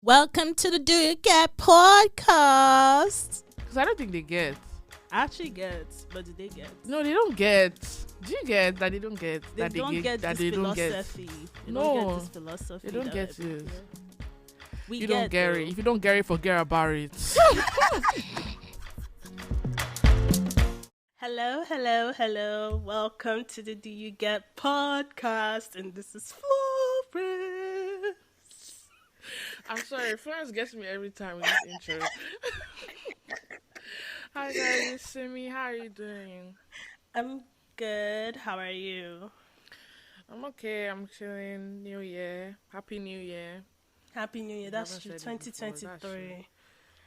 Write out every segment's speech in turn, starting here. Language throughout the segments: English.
Welcome to the Do You Get podcast. Because I don't think they get. I actually get, but do they get? No, they don't get. Do you get that they don't get? They that don't get that this they don't get? philosophy. They No, don't get this philosophy. They don't that get it. We You get don't get though. it. If you don't get it, forget about it. Hello. Welcome to the Do You Get podcast, and this is Florence. I'm sorry, Florence gets me every time with this intro. Hi guys, it's Simi. How are you doing? I'm good. How are you? I'm okay. I'm chilling. New Year. Happy New Year. Happy New Year. That's true. Haven't said it before, that's 2023.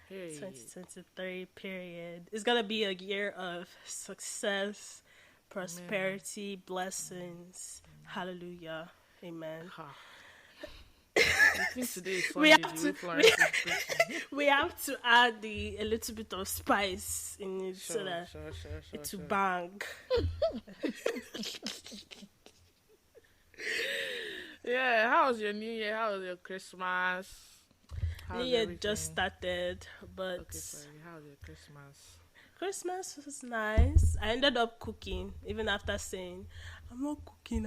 Hey. 2023 period. It's gonna be a year of success, prosperity, blessings. Hallelujah. Amen. Ha. I think today is We Sunday. have the to- way Florence is preaching. We have to add a little bit of spice in it so that Sure. it will bang. Yeah, how was your New Year? How was your Christmas? New Year just started, but Okay, sorry. How was your Christmas? Christmas was nice. I ended up cooking, even after saying, I'm not cooking.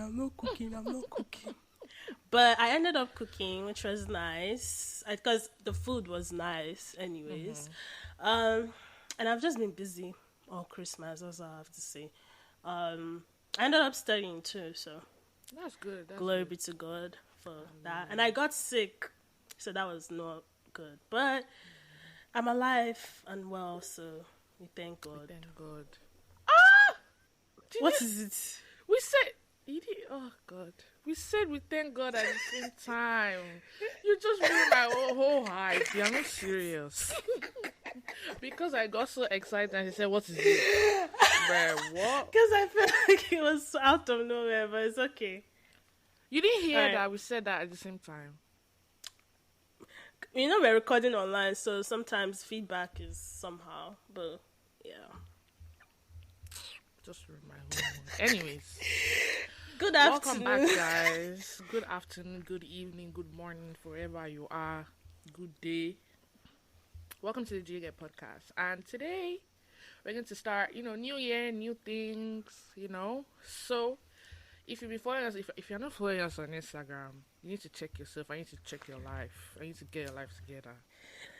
But I ended up cooking, which was nice, because the food was nice anyways. And I've just been busy all Christmas, that's all I have to say. I ended up studying too, so That's good. glory be to God for that. And I got sick, so that was not good. But I'm alive and well, so we thank God. Thank God. What is it? We said... Oh, God. We said we thank God at the same time. You just ruined my whole hype. You're not serious. Because I got so excited and he said, what is it? Bruh, what? Because I felt like it was out of nowhere, but it's okay. You didn't hear Alright. that we said that at the same time. You know, we're recording online, so sometimes feedback is somehow, but yeah. Just ruined my whole mood. Anyways. Good Welcome afternoon. back, guys. Good afternoon, good evening, good morning, wherever you are. Good day. Welcome to the Do You Get podcast. And today, we're going to start, new year, new things, So, if you've been following us, if you're not following us on Instagram, you need to check yourself. I need to check your life. I need to get your life together.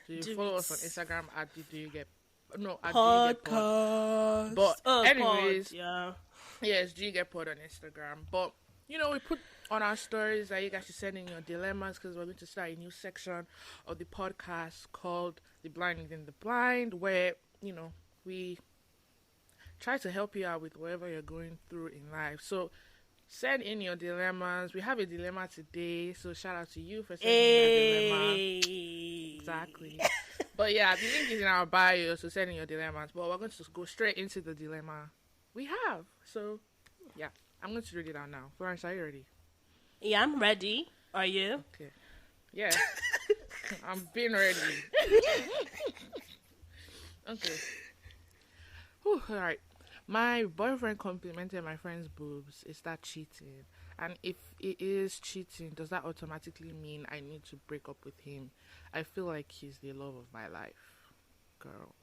So, you Do follow it. us on Instagram at the Do You Get at Do You Get Pod. Podcast. But anyways, pod, yeah. Yes, Do You Get Pod on Instagram. But, we put on our stories that you guys should send in your dilemmas because we're going to start a new section of the podcast called The Blind Within the Blind, where, we try to help you out with whatever you're going through in life. So, send in your dilemmas. We have a dilemma today, so shout out to you for sending in that dilemma. Hey. Exactly. But yeah, the link is in our bio, so send in your dilemmas. But we're going to go straight into the dilemma we have. So, yeah, I'm going to read it out now. Florence, are you ready? Yeah, I'm ready. Are you? Okay. Yeah. I'm being ready. Okay. Whew, all right. My boyfriend complimented my friend's boobs. Is that cheating? And if it is cheating, does that automatically mean I need to break up with him? I feel like he's the love of my life. Girl.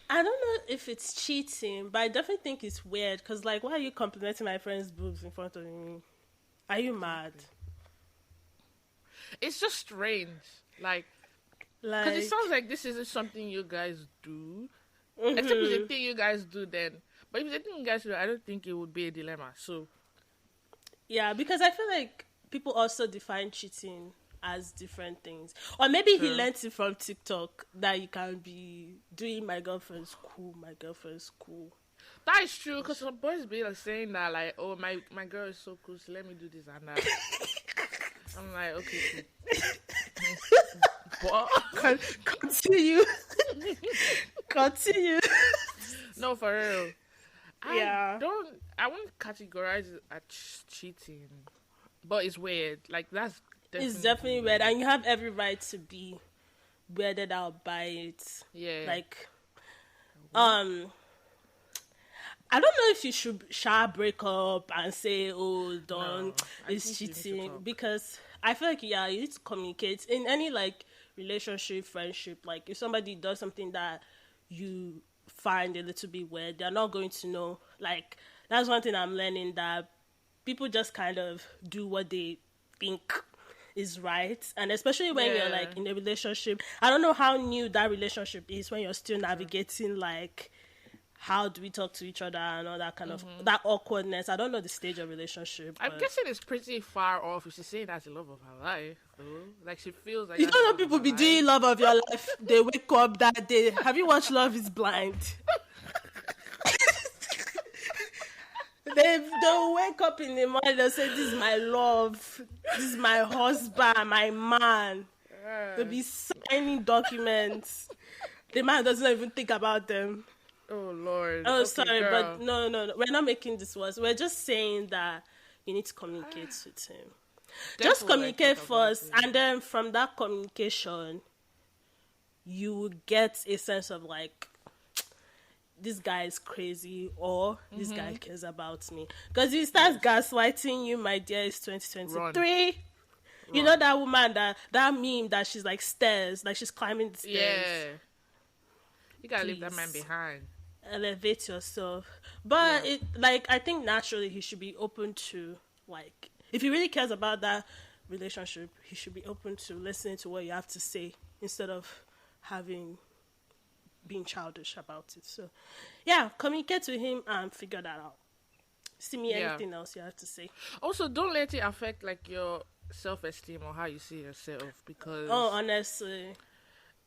I don't know if it's cheating, but I definitely think it's weird. Because, why are you complimenting my friend's boobs in front of me? Are you mad? It's just strange. Because it sounds like this isn't something you guys do. Except it's a thing you guys do then. But if it's a thing you guys do, I don't think it would be a dilemma. So, Yeah, because I feel like people also define cheating as different things. Or maybe he True. learnt it from TikTok that you can be doing my girlfriend's cool. that is true. Because some boys be saying that, oh, my girl is so cool, so let me do this and that. I'm like, okay, cool. But, Continue. no, for real. Yeah. I won't categorize it as cheating. But it's weird. That's It's definitely weird. And you have every right to be weirded out by it. Yeah. I don't know if you should break up and say, oh, No, don't, I it's think you need to cheating. talk. Because I feel like, yeah, you need to communicate in any like relationship, friendship. Like if somebody does something that you find a little bit weird, they're not going to know. Like that's one thing I'm learning, that people just kind of do what they think is right. And especially when you're like in a relationship, I don't know how new that relationship is when you're still navigating like how do we talk to each other and all that kind of that awkwardness. I don't know the stage of relationship. I'm guessing it's pretty far off if she's saying that's the love of her life, though. Like she feels like you don't know people be doing love of your life. They wake up that day. Have you watched Love is Blind? They'll wake up in the morning, they'll say, this is my love, this is my husband, my man. They'll be signing documents. The man doesn't even think about them. Oh, Lord. Oh, okay, sorry, girl. but no. We're not making this worse. We're just saying that you need to communicate with him. Just communicate first, and then from that communication, you will get a sense of like, this guy is crazy, or this guy cares about me. Because he starts gaslighting you, my dear, it's 2023. You know that woman, that meme that she's like stairs, like she's climbing the stairs. Yeah. You gotta leave that man behind. Elevate yourself. But it, like, I think naturally he should be open to, like, if he really cares about that relationship, he should be open to listening to what you have to say instead of being childish about it. So, yeah, communicate to him and figure that out. See me anything else you have to say. Also, don't let it affect like your self-esteem or how you see yourself, because honestly,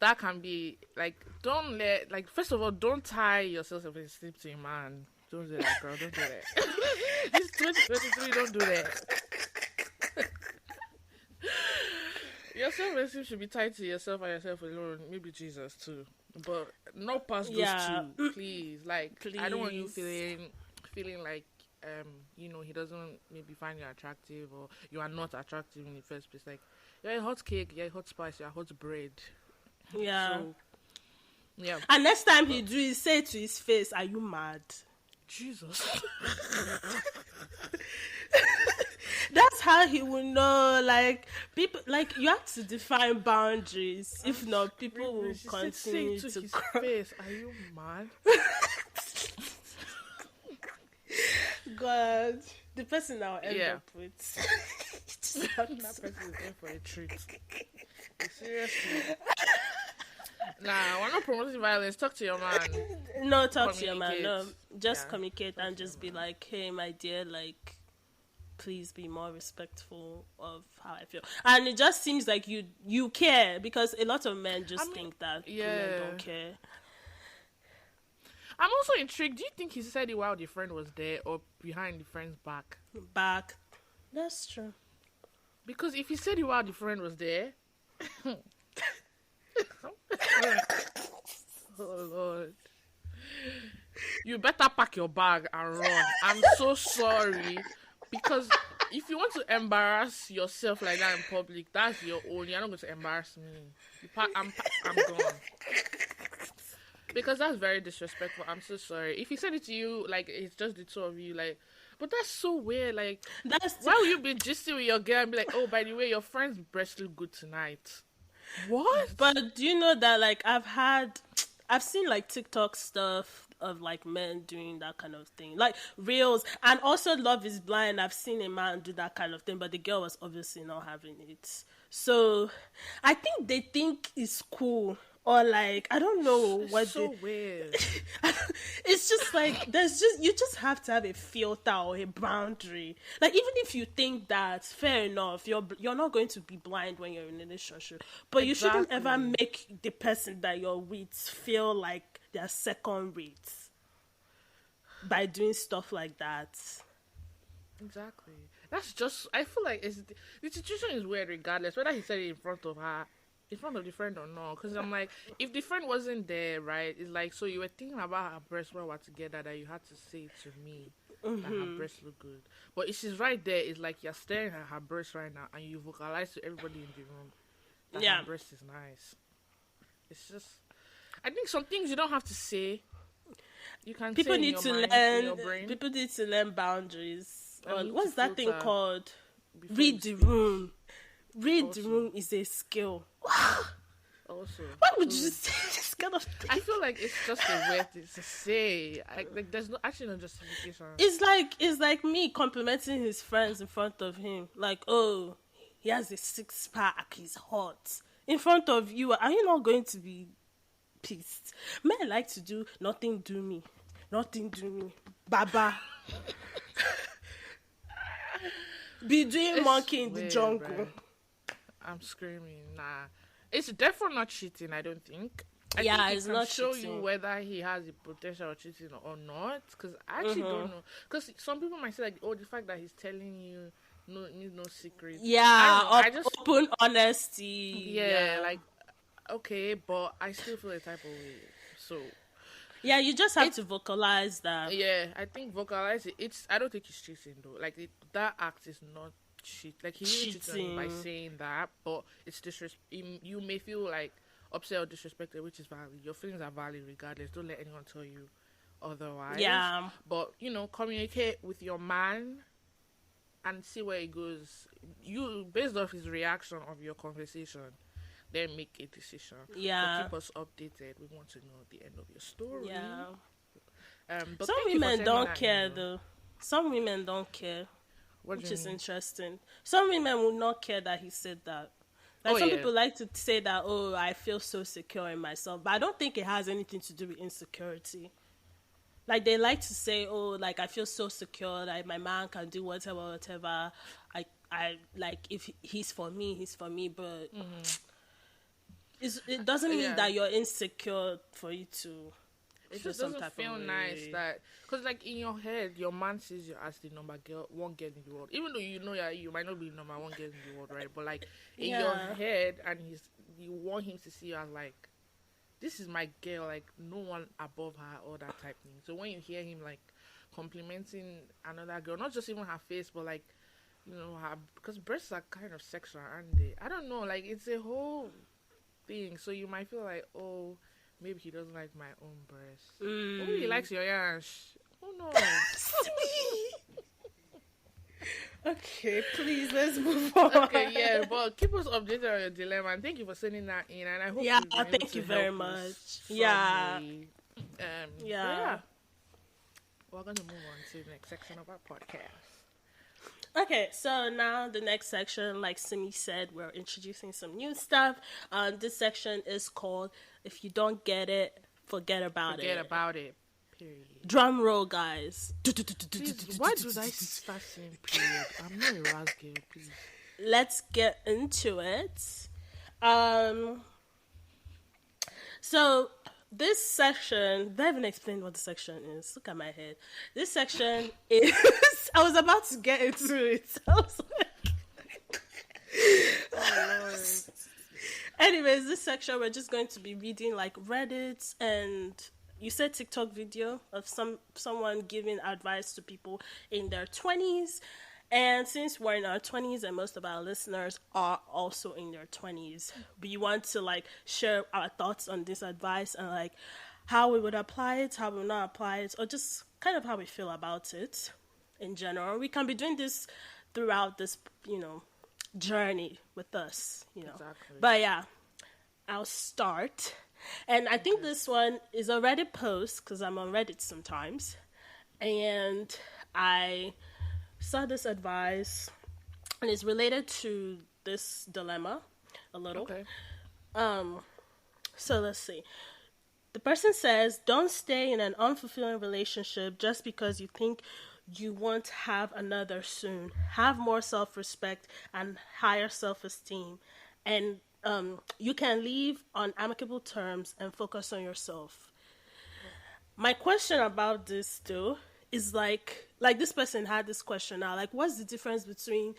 that can be like, don't let, like, first of all, don't tie your self-esteem to a man. Don't do that, girl. Don't do that. It's 2023. Don't do that. Your self-esteem should be tied to yourself and yourself alone. Maybe Jesus too, but not past those two, please. Like, please. I don't want you feeling like he doesn't maybe find you attractive, or you are not attractive in the first place. Like, you're a hot cake, you're a hot spice, you're a hot bread. Yeah. So, yeah. And next time he do it, say to his face, "Are you mad?" Jesus. That's how he will know. Like, people, like, you have to define boundaries. If not, people will continue to his face. Are you mad? God, the person I'll end up with. That person is in for a treat. Seriously. Nah, we're not promoting violence. Talk to your man. No, talk to your man. No, just communicate and just be like, "Hey, my dear, like, please be more respectful of how I feel." And it just seems like you care, because a lot of men just think that women don't care. I'm also intrigued. Do you think he said it while the friend was there or behind the friend's back? Back. That's true. Because if he said it while the friend was there... Oh, Lord. You better pack your bag and run. I'm so sorry. Because if you want to embarrass yourself like that in public, that's your own. You're not going to embarrass me. I'm gone. Because that's very disrespectful. I'm so sorry. If he said it to you, like, it's just the two of you, like, but that's so weird. Like, why would you be gisting with your girl and be like, "Oh, by the way, your friend's breast look good tonight"? What? But do you know that, like, I've seen, like, TikTok stuff of, like, men doing that kind of thing, like reels, and also Love is Blind. I've seen a man do that kind of thing, but the girl was obviously not having it. So I think they think it's cool, or like, I don't know what. It's so weird. It's just like you just have to have a filter or a boundary. Like, even if you think that, fair enough, you're not going to be blind when you're in a relationship, but you shouldn't ever make the person that you're with feel like they're second rate by doing stuff like that. Exactly. That's just, I feel like the situation is weird regardless whether he said it in front of her, in front of the friend or not. Because I'm like, if the friend wasn't there, right, it's like, so you were thinking about her breasts when we were together, that you had to say it to me that her breasts look good. But if she's right there, it's like you're staring at her breasts right now and you vocalize to everybody in the room that her breast is nice. It's just, I think some things you don't have to say. You can people say need in to your mind, learn. in your brain. People need to learn boundaries. And What's that thing called? before Read the room. Read the Also, room is a skill. also, Why would so you say this kind of thing? I feel like it's just a weird thing to say. Like, there's no actually no justification. It's like me complimenting his friends in front of him. Like, oh, he has a 6-pack, he's hot. In front of you, are you not going to be pissed? Men like to do nothing do me. Nothing do me. Baba. Be doing It's monkey in the weird, jungle. bruh. I'm screaming. Nah, it's definitely not cheating. I don't think. I Yeah, think it it's can not show cheating. you whether he has the potential of cheating or not. Because I actually don't know. Because some people might say like, oh, the fact that he's telling you no secret. Yeah, I just open honesty. yeah, like okay, but I still feel a type of way. So Yeah, you just have to vocalize that. yeah, I think vocalize it. I don't think he's cheating though. Like that act is not cheat. Like he really cheated on you by Cheating. saying that, but it's disrespect. You may feel like upset or disrespected, which is valid. Your feelings are valid regardless. Don't let anyone tell you otherwise. Yeah. But communicate with your man and see where it goes. You based off his reaction of your conversation, then make a decision. Yeah. But keep us updated. We want to know the end of your story. Yeah. But Some thank you for women sending don't that care email. though. Some women don't care, What do which you is mean? interesting. Some women will not care that he said that. Like Oh, some yeah. people like to say that, oh, I feel so secure in myself, but I don't think it has anything to do with insecurity. Like they like to say, oh, like I feel so secure, like my man can do whatever. I like if he's for me, he's for me, but it doesn't mean Yeah. that you're insecure for you to. It feel just some doesn't type of feel way. nice that because like in your head your man sees you as the one girl in the world, even though you know you might not be number one girl in the world, right? But like in your Yeah. head, and you want him to see you as like, this is my girl, like no one above her or that type thing. So when you hear him like complimenting another girl, not just even her face, but like her, because breasts are kind of sexual, aren't they? I don't know, like it's a whole thing. So you might feel like, oh, maybe he doesn't like my own breast. Maybe he likes your yash. Who knows? Okay, please let's move on. Okay, yeah, but keep us updated on your dilemma, and thank you for sending that in. And I hope Yeah, we've been able thank to you very help much. some Yeah. way. But Yeah. we're gonna move on to the next section of our podcast. Okay, so now the next section, like Simi said, we're introducing some new stuff. This section is called "If You Don't Get It, Forget About Forget It." about it. Period. Drum roll, guys. Please, why do I start saying period? I'm not a ras girl, please. Let's get into it. So this section, they haven't explained what the section is. Look at my head. This section is. I was about to get into it. I was like, Oh, Lord. anyways, this section we're just going to be reading like Reddit and you said TikTok video of someone giving advice to people in their 20s. And since we're in our 20s and most of our listeners are also in their 20s, we want to like share our thoughts on this advice and like how we would apply it, how we would not apply it, or just kind of how we feel about it in general. We can be doing this throughout this, journey with us, Exactly. But yeah, I'll start. And I think this one is a Reddit post because I'm on Reddit sometimes. And I saw this advice and it's related to this dilemma a little. Okay. So let's see. The person says, don't stay in an unfulfilling relationship just because you think you won't have another soon. Have more self-respect and higher self-esteem. And you can leave on amicable terms and focus on yourself. My question about this, though, is like this person had this question now. Like, what's the difference between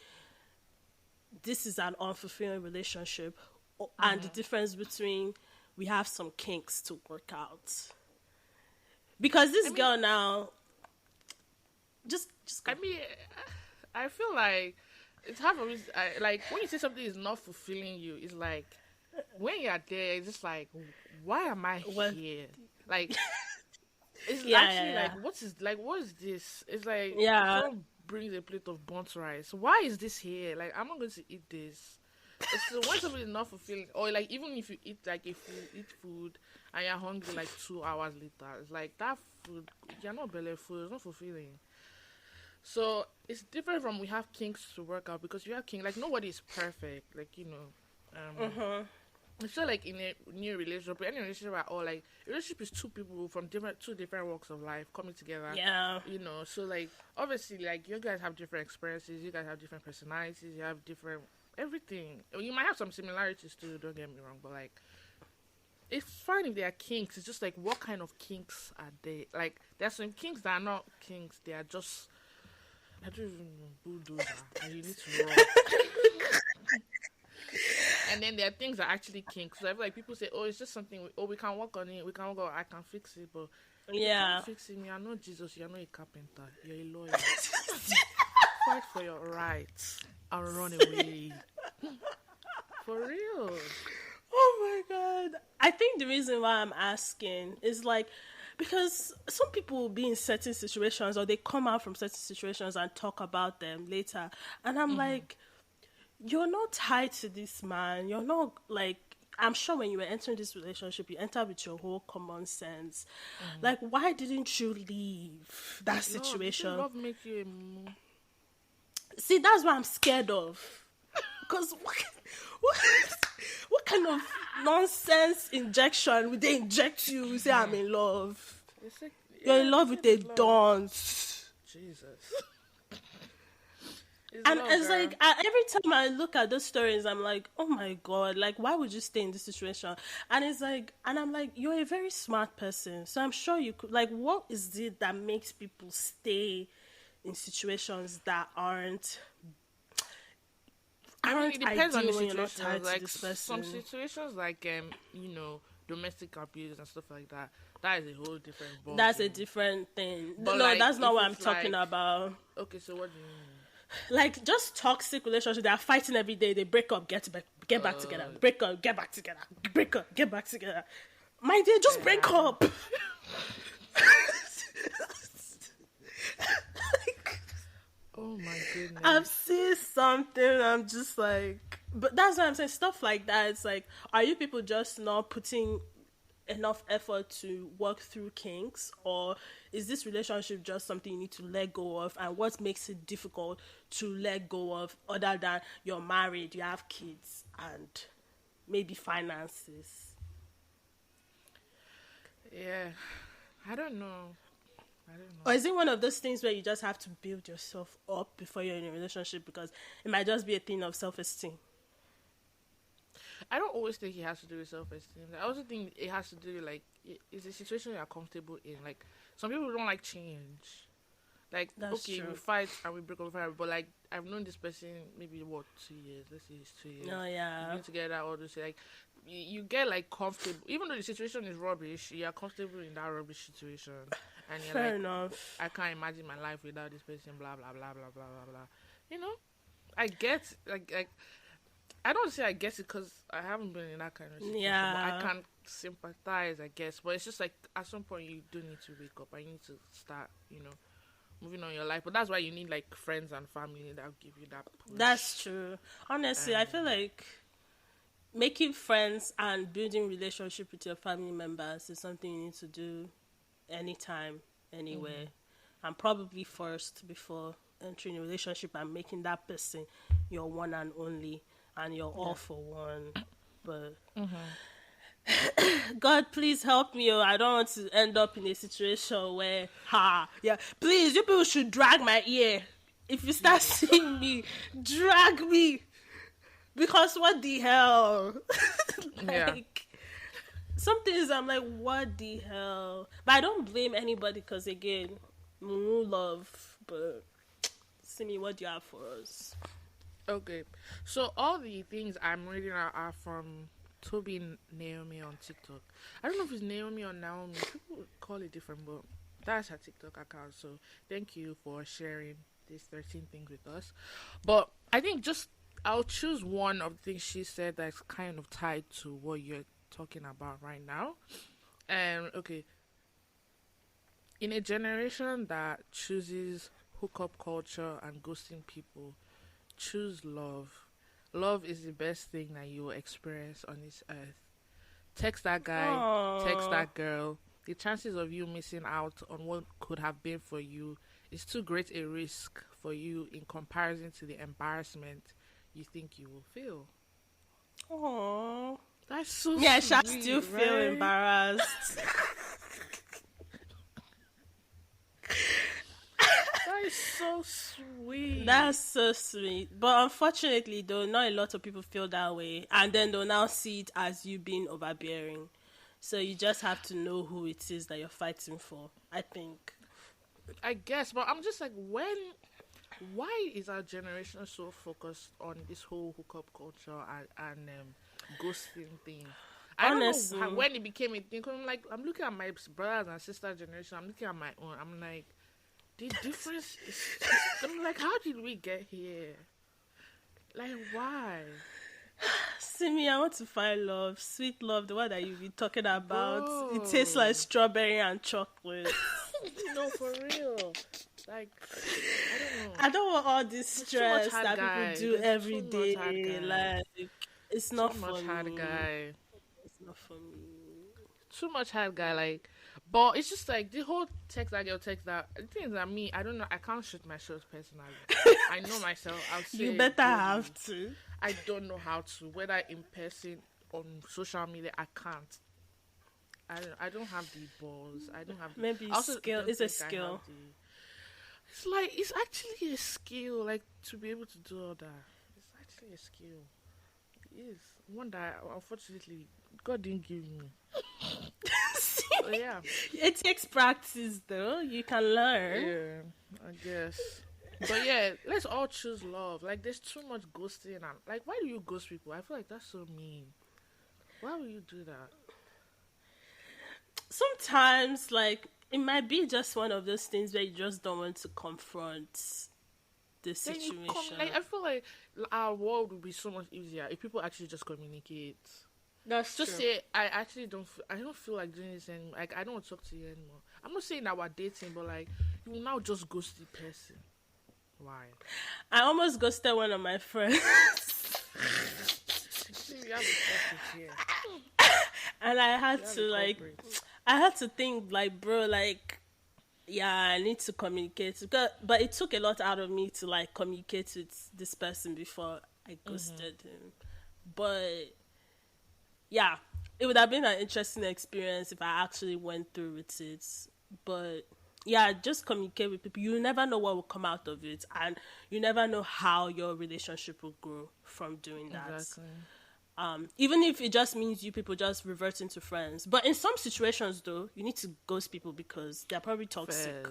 this is an unfulfilling relationship and the difference between we have some kinks to work out? Because this girl now, just go. I mean, I feel like it's hard for me. Like when you say something is not fulfilling you, it's like when you're there, it's just like, why am I What? here? Like, it's Yeah, actually yeah, like, what is this? It's like, Yeah. someone brings a plate of burnt rice. Why is this here? Like, I'm not going to eat this. So when something is not fulfilling, or like even if you eat like if you eat food and you're hungry like 2 hours later, it's like that food you're not belly full, it's not fulfilling. So it's different from we have kinks to work out because you have king like nobody is perfect, like Mhm. it's not like in a new relationship, any relationship at all. Like relationship is two people from two different walks of life coming together. Yeah. So like obviously like you guys have different experiences, you guys have different personalities, you have different everything. You might have some similarities too, don't get me wrong, but like it's fine if they are kinks. It's just like what kind of kinks are they? Like there's some kinks that are not kinks, they are just I don't even know, bulldozer and you need to run. And then there are things that are actually kinks. So I feel like people say, "Oh, it's just something. We can work on it. We can work on. I can fix it." But you Yeah. can't fix it. You are not Jesus. You are not a carpenter. You're a lawyer. Fight for your rights and run away. For real. Oh my god. I think the reason why I'm asking is like because some people will be in certain situations or they come out from certain situations and talk about them later. And I'm like, you're not tied to this man. You're not like I'm sure when you were entering this relationship, you entered with your whole common sense. Like, why didn't you leave that Love, you say situation? love makes you a See, that's what I'm scared of. Because what, what kind of nonsense injection would they inject you? You say, I'm in love. It's like, You're in love it's with a love. dunce. Jesus. And love, it's girl. like every time I look at those stories, I'm like, oh my god, like why would you stay in this situation? And it's like, and I'm like, you're a very smart person, so I'm sure you could. Like, what is it that makes people stay in situations that aren't I mean, it depends on the ideal when you're not situation. tied to Like this some person? situations, like domestic abuse and stuff like that. That is a whole different ball That's a game. different thing. But No, like, that's not if what I'm it's talking like, about. okay, so what do you mean? Like just toxic relationships. They are fighting every day. They break up, get back together. Break up, get back together. Break up, get back together. My dear, just break up. Oh my goodness. I've seen something. I'm just like, but that's what I'm saying. Stuff like that. It's like, are you people just not putting enough effort to work through kinks, or is this relationship just something you need to let go of? And what makes it difficult to let go of, other than you're married, you have kids, and maybe finances? Yeah, I don't know. Or is it one of those things where you just have to build yourself up before you're in a relationship, because it might just be a thing of self-esteem? I don't always think it has to do with self-esteem. I also think it has to do with, like, it's a situation you're comfortable in. Like, some people don't like change. Like, That's okay, true. we fight and we break up, but like, I've known this person maybe 2 years. Let's say it's 2 years. Oh We've yeah. been together all this. Like, you get like comfortable, even though the situation is rubbish. You are comfortable in that rubbish situation, and you're Fair like, enough. I can't imagine my life without this person. Blah blah blah blah blah blah blah. You know, I get like I don't say I guess it because I haven't been in that kind of situation. Yeah. But I can sympathize, I guess. But it's just like at some point you do need to wake up and you need to start, moving on your life. But that's why you need like friends and family that will give you that push. That's true. Honestly, I feel like making friends and building relationship with your family members is something you need to do anytime, anywhere, and probably first before entering a relationship and making that person your one and only, and you're all for one. But God, please help me. I don't want to end up in a situation where, please, you people should drag my ear. If you start seeing me, drag me. Because what the hell? Yeah. Some things I'm like, what the hell? But I don't blame anybody because, again, love. But, Simi, what do you have for us? Okay. So all the things I'm reading are from Toby Naomi on TikTok. I don't know if it's Naomi or Naomi. People call it different, but that's her TikTok account. So thank you for sharing these 13 things with us. But I think I'll choose one of the things she said that's kind of tied to what you're talking about right now. Okay. In a generation that chooses hookup culture and ghosting people, choose love. love is the best thing that you will experience on this earth. Text that guy, text Oh, that girl. The chances of you missing out on what could have been for you is too great a risk for you in comparison to the embarrassment you think you will feel. oh. That's so Yeah, I shall sweet, still feel right? embarrassed. That is so sweet. That's so sweet. But unfortunately, though, not a lot of people feel that way. And then they'll now see it as you being overbearing. So you just have to know who it is that you're fighting for, I think. I guess, but I'm just like, why is our generation so focused on this whole hookup culture and ghosting thing? I don't know Honestly, when it became a thing. 'Cause I'm looking at my brothers and sister generation. I'm looking at my own. I'm like, the difference is. I'm like, how did we get here? Like, why, see me, I want to find love. Sweet love, the one that you've been talking about. It tastes bro? like strawberry and chocolate. No, for real. Like, I don't know. I don't want all this There's too much stress hard that guy. people do There's every too much hard day. guy. Like, it's Too not for much hard me. guy. It's not for me. Too much hard guy. Like, but it's just like the whole text that girl, text that. The thing is that me, I don't know. I can't shoot my shots personally. I know myself. I'll say You it better boldly. have to. I don't know how to. Whether in person, on social media, I can't. I don't have the balls. I don't have. Maybe I also skill. don't It's a think I have skill. it's like it's actually a skill. Like to be able to do all that. It's actually a skill. It is one that unfortunately God didn't give me. So yeah. It takes practice, though. You can learn. Yeah, I guess. But yeah, let's all choose love. Like, there's too much ghosting. And like, why do you ghost people? I feel like that's so mean. Why would you do that? Sometimes, like, it might be just one of those things where you just don't want to confront the Then you situation. like, I feel like our world would be so much easier if people actually just communicate. That's Just true. say, I actually don't. I don't feel like doing this anymore. Like, I don't want to talk to you anymore. I'm not saying that we're dating, but like, you will now just ghost the person. Why? I almost ghosted one of my friends. See, we have a culprit here. And I had We have to, a like, culprit. I had to think, like, bro, like, yeah, I need to communicate. But it took a lot out of me to, like, communicate with this person before I ghosted him. But, yeah, it would have been an interesting experience if I actually went through with it. But, yeah, just communicate with people. You never know what will come out of it. And you never know how your relationship will grow from doing that. Exactly. Even if it just means you people just revert into friends. But in some situations, though, you need to ghost people because they're probably toxic.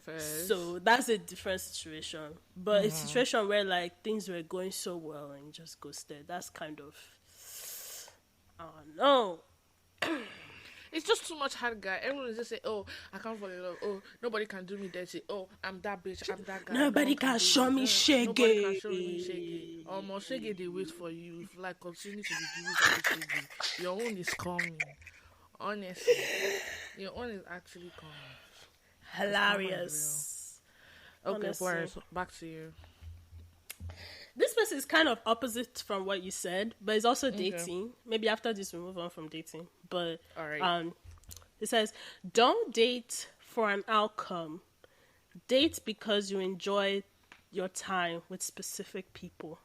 Fairs. So that's a different situation. But a situation where, like, things were going so well and you just ghosted, that's kind of, I don't know. It's just too much hard guy. Everyone is just say, "Oh, I can't fall in love. Oh, nobody can do me dirty. Oh, I'm that bitch. I'm that guy. Nobody No one can do show me Nobody can shaggy. show me shaggy. Almost shaggy they wait for you. If like continue to be giving to shaggy, your own is coming. Honestly, your own is actually coming. Hilarious. Okay, Honestly. Boris, back to you. This person is kind of opposite from what you said, but it's also dating. Maybe after this we move on from dating. But All right. it says, don't date for an outcome. Date because you enjoy your time with specific people.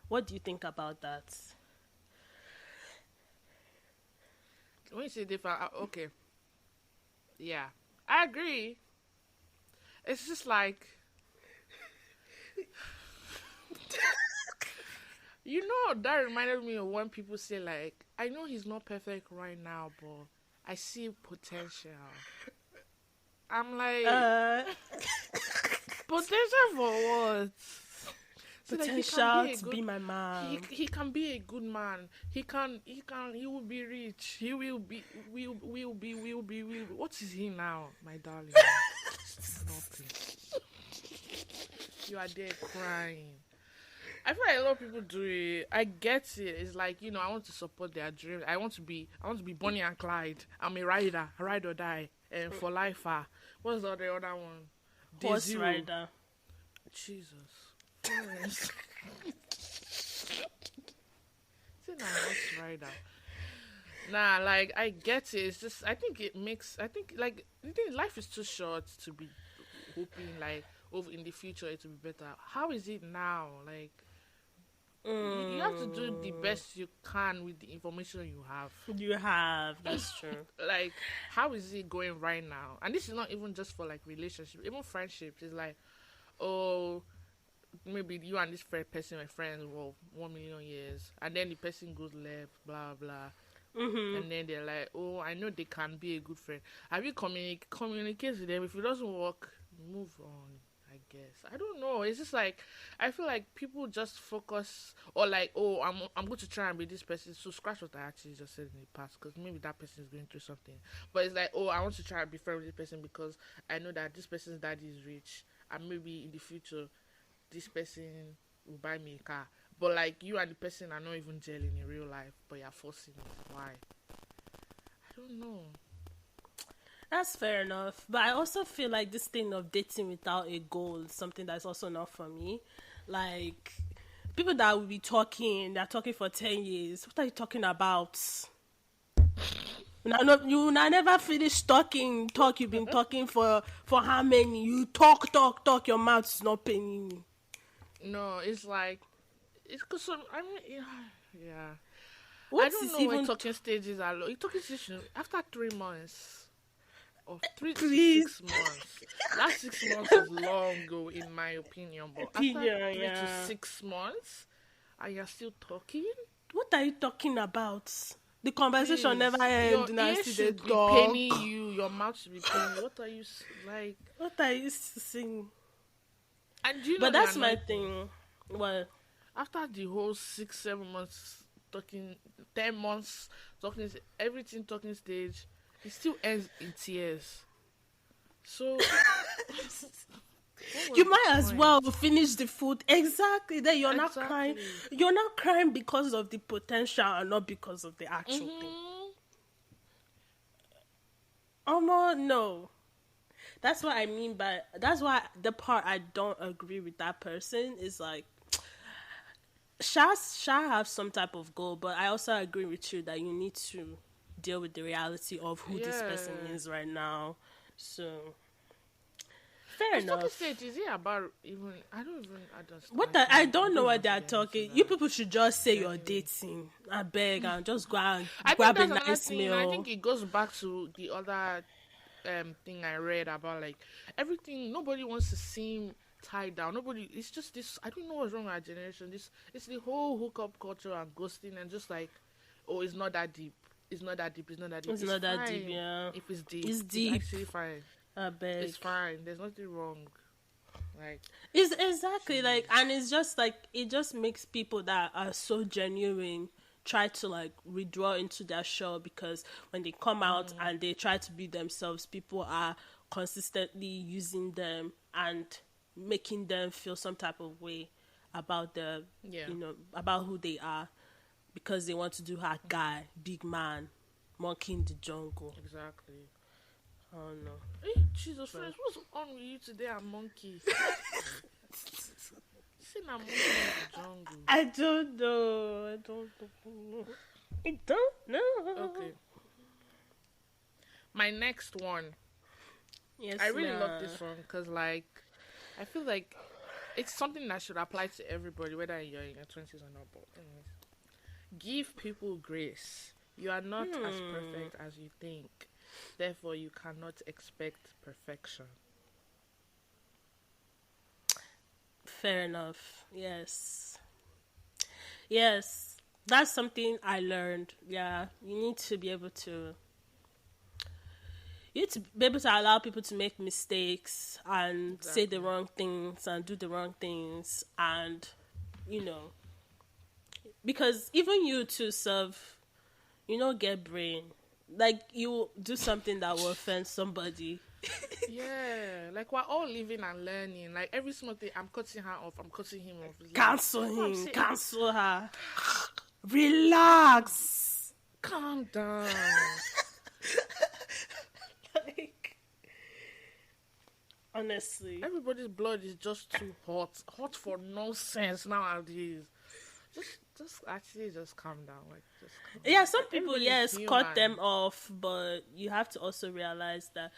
What do you think about that? When you say different, okay. Yeah, I agree. It's just like, that reminded me of when people say like, I know he's not perfect right now, but I see potential. I'm like, potential for what? So, like, he can Potential be a to good- be my man. He can be a good man. He will be rich. He will be, what is he now, my darling? Nothing. You are there crying. I feel like a lot of people do it. I get it. It's like, I want to support their dreams. I want to be Bonnie and Clyde. I'm a rider, ride or die, and for life. What's the other one? Day Horse Zero. rider. Jesus. Florence. Say na horse rider. Nah, like I get it. It's just I think it makes. I think like the thing, life is too short to be hoping like over in the future it will be better. How is it now? Like you have to do the best you can with the information you have. You have, that's true. Like how is it going right now? And this is not even just for like relationships, even friendships. It's like, oh, maybe you and this person were friends for 1 million years, and then the person goes left, blah blah. And then they're like, oh, I know they can be a good friend. Have you communicate with them? If it doesn't work, move on, I guess. I don't know. It's just like, I feel like people just focus, or like, oh, I'm going to try and be this person. So scratch what I actually just said in the past, because maybe that person is going through something. But it's like, oh, I want to try and be friends with this person because I know that this person's daddy is rich, and maybe in the future, this person will buy me a car. But like you and the person are not even gelling in real life, but you're forcing it. Why? I don't know. That's fair enough. But I also feel like this thing of dating without a goal is something that's also not for me. Like, people that will be talking, they're talking for 10 years. What are you talking about? You never finish talking. You've been talking for how many? You talk. Your mouth is not paying you. No, it's like, it's because I mean, yeah. What I don't know when talking stages are low. Talking stages after 3 months or 3 to 6 months. That 6 months is long ago, in my opinion. But after 3 to 6 months, and you're still talking. What are you talking about? The conversation never ends. Your ear should be paining you. Your mouth should be paining you. What are you like? What are you saying? And you know, but that's my thing. Well, after the whole 6-7 months talking, 10 months talking, everything talking stage, it still ends in tears. So you might as well finish the food. Exactly. Then you're not crying. You're not crying because of the potential and not because of the actual thing. No. That's what I mean by. That's why the part I don't agree with that person is like, Sha have some type of goal, but I also agree with you that you need to deal with the reality of who this person is right now. So, fair enough. Stage, is it about even? I don't even understand. I don't know what they're talking. You people should just say you're dating. I beg, and just go out and grab a nice meal. I think it goes back to the other thing I read about, like, everything. Nobody wants to seem tied down. Nobody. It's just this. I don't know what's wrong with our generation. It's the whole hookup culture and ghosting, and just like, oh, it's not that deep. It's not that deep. It's not that deep. It's not that deep. Yeah. If it's deep, it's deep. It's actually fine. I beg. It's fine. There's nothing wrong. Like, it's exactly like, and it's just like, it just makes people that are so genuine try to like withdraw into their shell, because when they come out and they try to be themselves, people are consistently using them and making them feel some type of way about about who they are, because they want to do her guy, big man, monkey in the jungle. Exactly. Oh no. Hey, Jesus Christ, what's on with you today, a monkey? A monkey in the jungle. I don't know. I don't know. Okay. My next one. Yes, I really love this one because, like, I feel like it's something that should apply to everybody, whether you're in your 20s or not. But anyways, give people grace. You are not as perfect as you think. Therefore, you cannot expect perfection. Fair enough. Yes. That's something I learned. Yeah, you need to be able to allow people to make mistakes and say the wrong things and do the wrong things, and because even you to serve, get brain. Like, you do something that will offend somebody. Yeah, like, we're all living and learning. Like, every small thing, I'm cutting her off, I'm cutting him off. Cancel him, cancel her. Relax. Calm down. Like, honestly, everybody's blood is just too hot for nonsense nowadays. Just just calm down. Like, just calm Yeah, down. some Like, people, everybody's yes, cut human. them off, but you have to also realize that,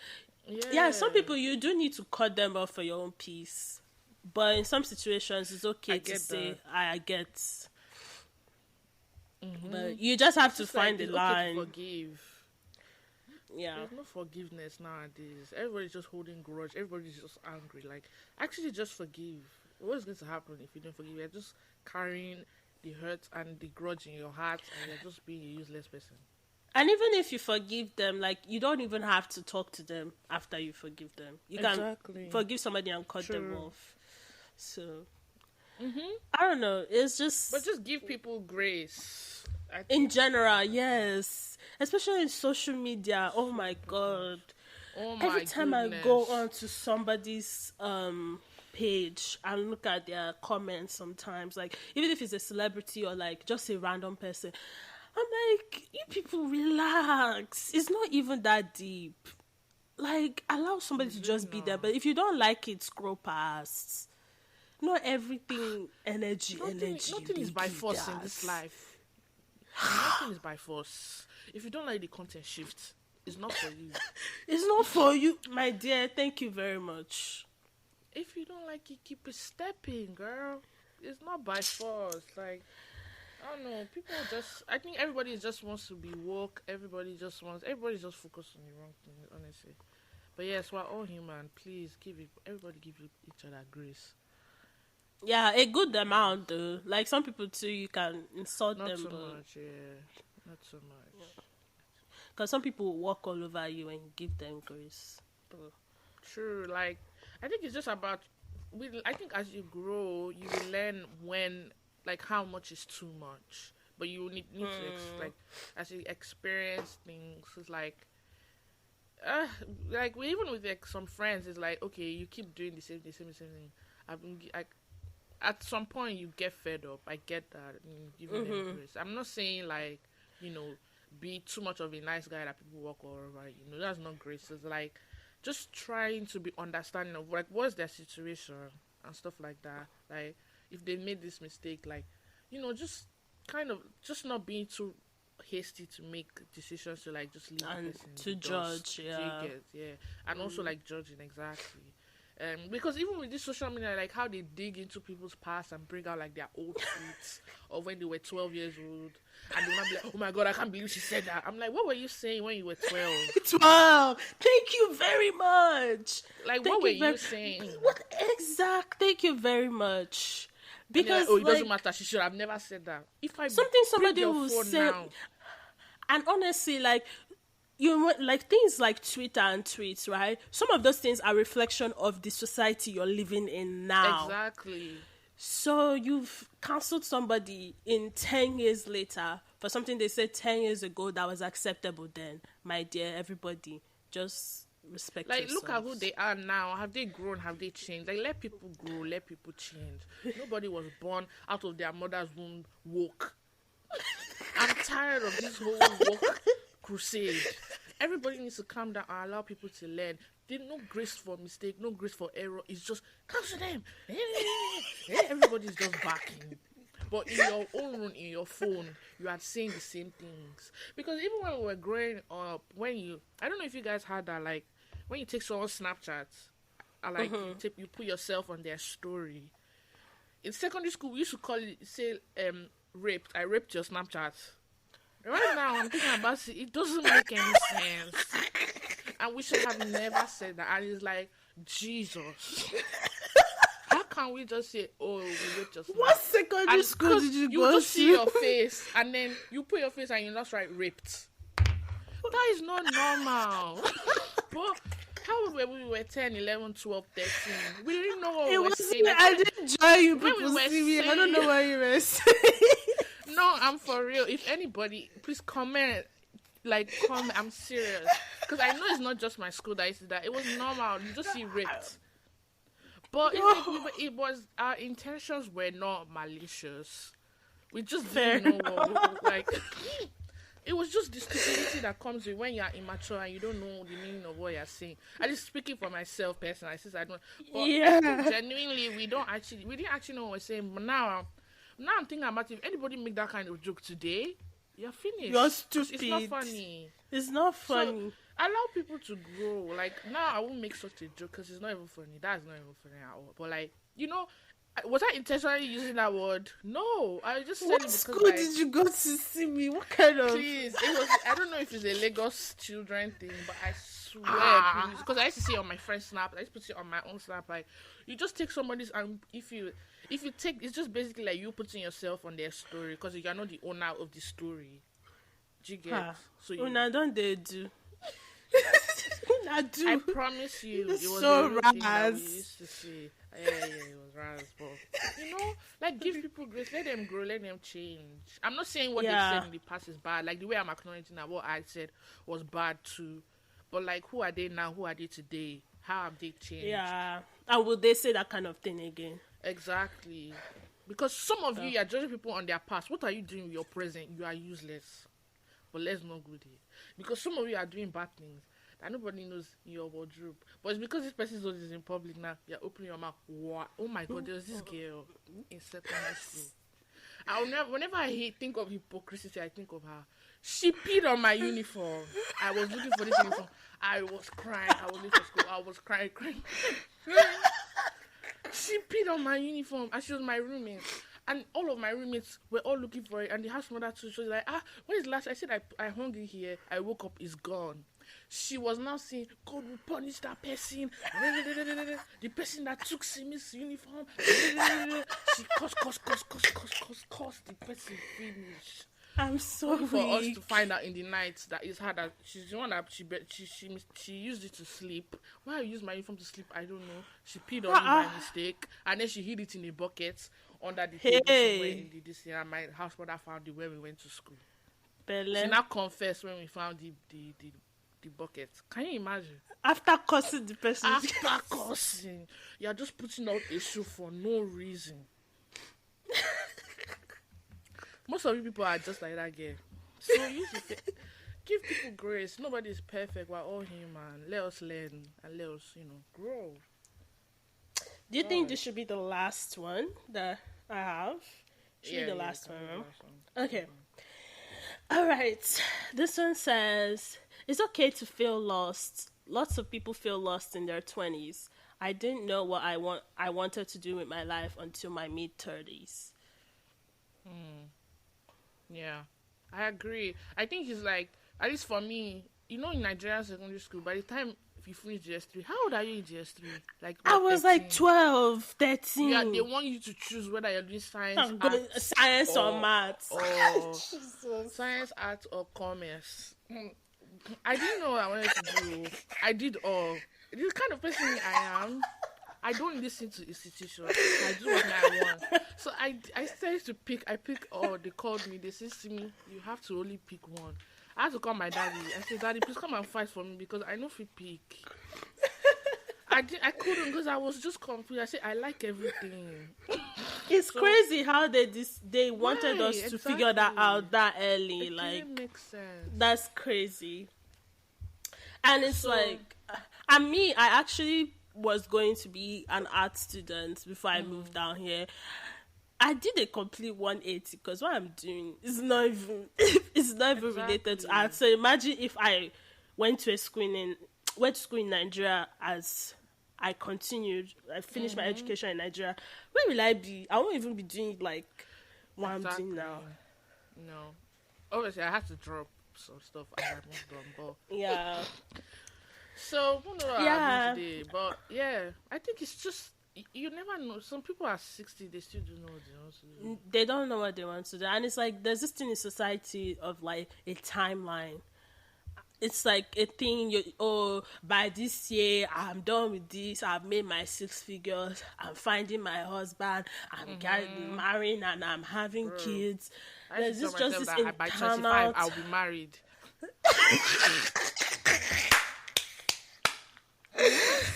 yeah, Yeah, some people you do need to cut them off for your own peace. But in some situations, it's I okay to get say, that. I get. But you just have It's to just like find the it's okay to line. forgive. Yeah. There's no forgiveness nowadays. Everybody's just holding grudge. Everybody's just angry. Like, actually, just forgive. What's going to happen if you don't forgive? You're just carrying the hurt and the grudge in your heart, and you're just being a useless person. And even if you forgive them, like, you don't even have to talk to them after you forgive them. You can Exactly. forgive somebody and cut them True. off. So, I don't know. It's But just, just give people grace. I in think. general, yes. Especially in social media. Oh my God. Oh Every my time I go goodness. onto somebody's page and look at their comments sometimes, like even if it's a celebrity or like just a random person, I'm like, you people relax. It's not even that deep. Like, allow somebody to It's really just be there. not. But if you don't like it, scroll past. Not everything energy, Nothing is they by give force in that. this life. Nothing is by force. If you don't like the content, shift. It's not for you. It's not for you, my dear. Thank you very much. If you don't like it, keep it stepping, girl. It's not by force. Like, I don't know. People just. I think everybody just wants to be woke. Everybody's just focused on the wrong thing, honestly. But yes, we're all human. Please everybody give each other grace. Yeah, a good amount though. Like some people too, you can insult Not them, so but much, yeah. Not so much. because some people will walk all over you and give them grace. But, True. Like, I think it's just about. I think as you grow, you will learn when, like, how much is too much. But you need to like, as you experience things, it's like we even with like some friends, it's like, okay, you keep doing the same thing. I've been like, at some point you get fed up. I get that. Giving them grace. I'm not saying like, you know, be too much of a nice guy that people walk all over. You know, that's not grace. It's like just trying to be understanding of like what's their situation and stuff like that. Like if they made this mistake, like, you know, just kind of just not being too hasty to make decisions to like just leave the and person in to the dust. judge, Do you yeah. get? Yeah, and also like judging exactly. Because even with this social media, like how they dig into people's past and bring out like their old tweets of when they were 12 years old, and they'll not be like, "Oh my god, I can't believe she said that." I'm like, "What were you saying when you were 12? 12. Thank you very much. Like, Thank what were you very you saying?" What exact? Thank you very much. And they're Because like, "Oh, it doesn't like matter. She should have never said that." If I something bring somebody your will phone say, now, and honestly, like like things like Twitter and tweets, right? Some of those things are reflection of the society you're living in now. exactly. So you've cancelled somebody in 10 years later for something they said 10 years ago that was acceptable then. My dear, everybody, just respect Like, look at who yourselves. they are now. Have they grown? Have they changed? Like, let people grow. Let people change. Nobody was born out of their mother's womb woke. I'm tired of this whole woke crusade. Everybody needs to calm down and allow people to learn. There's no grace for mistake, no grace for error. It's just cancel them. Everybody's just backing. But in your own room, in your phone, you are saying the same things. Because even when we were growing up, I don't know if you guys had that, like, when you take someone's Snapchat, and like you put yourself on their story. In secondary school, we used to call it, say, raped. I raped your Snapchat. Right now, I'm thinking about it. It doesn't make any sense. And we should have never said that. And it's like, Jesus. How can we just say, oh, we raped your Snapchat? What secondary And school 'cause did you you go just see to? your face, and then you put your face and you just write raped. That is not normal. But how were we 10, 11, 12, 13? We didn't know what we It were was saying. Like, I didn't join you when we people were see me. I don't saying- know what you were saying. no, I'm for real. If anybody, please comment. Like, comment. I'm serious. Because I know it's not just my school that used to that. It was normal. You just see raped. But it was, our intentions were not malicious. We just didn't know what, like, it was just the stupidity that comes with when you're immature and you don't know the meaning of what you're saying. I just speaking for myself personally, since I don't. But Yeah. I think genuinely, we didn't actually know what we're saying. But now, Now I'm thinking about if anybody make that kind of joke today, you're finished. You're 'Cause stupid. It's not funny. It's not funny. So allow people to grow. Like now, I won't make such a joke because it's not even funny. That's not even funny at all. But like was I intentionally using that word? No, I just said What it because school like, did you go to see me? What kind of... please, it was. I don't know if it's a Lagos children thing, but I swear, please, because I used to see it on my friend's snap. I used to put it on my own snap. Like, you just take somebody's, and if you take, it's just basically like you putting yourself on their story because you are not the owner of the story. Do you get? So you, don't they do? I do. I promise you, It's it was so a real thing that we Raz. used to see. Yeah, it was Raz, but like give people grace, let them grow, let them change. I'm not saying what they've said in the past is bad. Like the way I'm acknowledging that what I said was bad too, but like who are they now? Who are they today? How have they changed? Yeah, and will they say that kind of thing again? Exactly. Because some of you are judging people on their past. What are you doing with your present? You are useless. But let's not go there. Because some of you are doing bad things that nobody knows in your wardrobe. But it's because this person knows it's in public now. You're opening your mouth. What? Oh my God, there's this girl in secondary school. Whenever I think of hypocrisy, I think of her. She peed on my uniform. I was looking for this uniform. I was crying. I was looking for school. I was crying. She peed on my uniform, and she was my roommate. And all of my roommates were all looking for it, and the house mother too. She was like, when is last? I said, I hung it here. I woke up, it's gone. She was now saying, God will punish that person. The person that took Simi's uniform. She cursed the person finished. I'm so For us weak. to find out in the night that it's her that she's the one that she used it to sleep. Why I used my uniform to sleep, I don't know. She peed on me by mistake, and then she hid it in a bucket under the table somewhere in this year. My house mother found it when we went to school. She now confessed when we found the bucket. Can you imagine? After cursing the person. After cursing, you're just putting out a show for no reason. Most of you people are just like that girl. So you should give people grace. Nobody is perfect. We're all human. Let us learn and let us, grow. Do you think this should be the last one that I have? Should be the last one. Okay. All right. This one says, it's okay to feel lost. Lots of people feel lost in their 20s. I didn't know what I wanted to do with my life until my mid-30s. Yeah, I agree. I think it's like, at least for me, in Nigerian secondary school, by the time you finish GS3, how old are you in GS3? Like, I was 13? like 12, 13. Yeah, they want you to choose whether you're doing science or maths. Or science, art, or commerce. I didn't know what I wanted to do. I did all. The kind of person I am, I don't listen to institutions. I do what I want. So I started to pick. I picked all. They called me. They said to me, you have to only pick one. I had to call my daddy. I said, Daddy, please come and fight for me because I know if you pick. I couldn't because I was just confused. I said, I like everything. It's crazy how they wanted us to figure that out that early. It didn't make sense. That's crazy. And it's and me, I actually was going to be an art student before I moved down here. I did a complete 180 because what I'm doing is not even related to art. So imagine if I went to school in Nigeria as I finished my education in Nigeria. Where will I be? I won't even be doing like what I'm doing now. No. Obviously, I had to drop some stuff I had moved on, but yeah. So who knows what happened today? But yeah, I think it's just you never know. Some people are 60, they still don't know what they want to do. They don't know what they want to do, and it's like there's this thing in society of like a timeline. It's like a thing. By this year, I'm done with this. I've made my 6 figures. I'm finding my husband. I'm getting married, and I'm having kids. There's just this that by 25, I'll be married.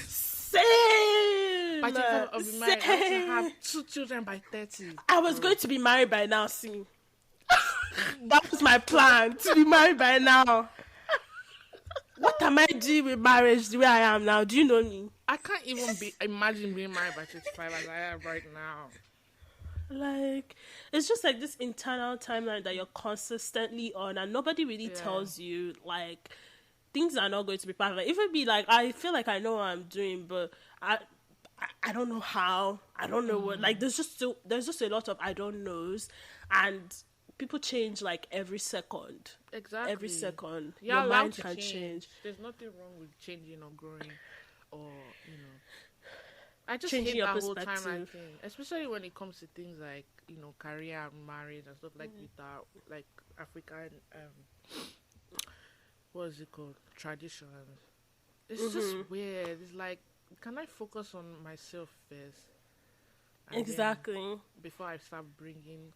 Same. By 25, I'll be married. I have to have 2 children by 30. I was going to be married by now. See, that was my plan, to be married by now. What am I doing with marriage the way I am now? Do you know me? I can't even imagine being married by 25 as I am right now. Like, it's just like this internal timeline that you're consistently on, and nobody really Yeah. tells you, like, things are not going to be perfect. Even be like, I feel like I know what I'm doing, but I don't know how. I don't know what. Like, there's just a lot of I don't knows, and people change like every second. Exactly. Every second, You're your allowed mind to can change. There's nothing wrong with changing or growing, or I just Changing hate your that whole timeline perspective. thing, especially when it comes to things like career, marriage, and stuff like with our like African what is it called, traditions. It's just weird. It's like, can I focus on myself first? And then Exactly. before I start bringing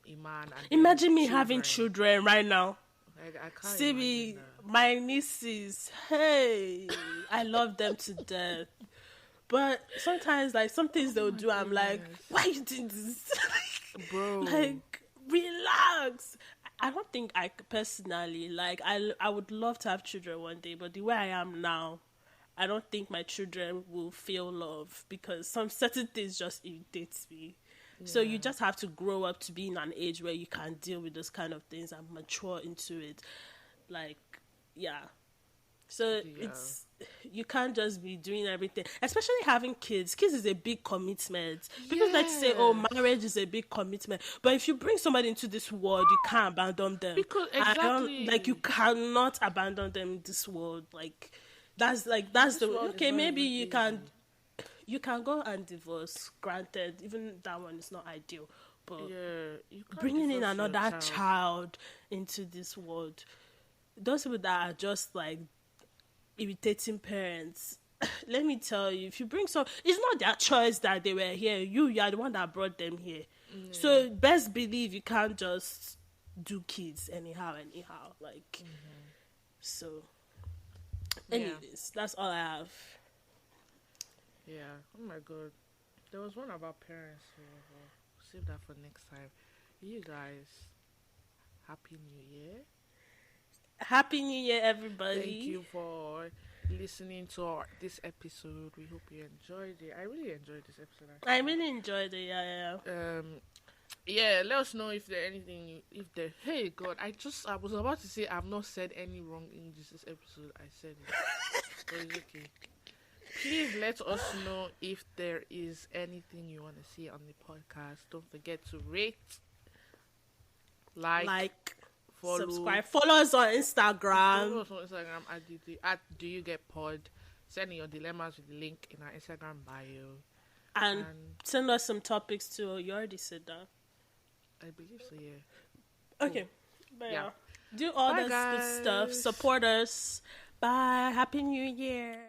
a man and then Imagine me having children right now. Like, I can't See imagine me, that. my nieces. Hey, I love them to death. But sometimes, like, some things they'll do, I'm like, goodness. why you doing this? Bro. Like, relax. I don't think I personally, like, I would love to have children one day, but the way I am now, I don't think my children will feel love because some certain things just irritates me. So you just have to grow up to be in an age where you can deal with those kind of things and mature into it. Like, yeah. So it's, you can't just be doing everything, especially having kids. Kids is a big commitment. People like to say, "Oh, marriage is a big commitment," but if you bring somebody into this world, you can't abandon them. Because exactly. Like, you cannot abandon them in this world. Like, that's This the world is okay. not Maybe even you easy. can. You can go and divorce. Granted, even that one is not ideal, but Yeah, you can't bringing in divorce your another child into this world, those people that are just like irritating parents, let me tell you, if you bring some, it's not their choice that they were here. You are the one that brought them here. So best believe you can't just do kids anyhow. Like, so. Anyways, that's all I have. Yeah. Oh my god. There was one about parents here. We'll save that for next time. You guys, Happy New Year. Happy New Year, everybody. Thank you for listening to this episode. We hope you enjoyed it. I really enjoyed this episode. Actually. I really enjoyed it. Yeah. Yeah, let us know if there anything hey god, I was about to say I've not said any wrong English this episode. I said it. But it's okay. Please let us know if there is anything you want to see on the podcast. Don't forget to rate, like, follow, subscribe, follow us on Instagram. Follow us on Instagram at Do You Get Pod. Send in your dilemmas with the link in our Instagram bio. And send us some topics too. You already said that. I believe so, yeah. Okay. But Yeah. do all Bye, this good stuff. guys. Support us. Bye. Happy New Year.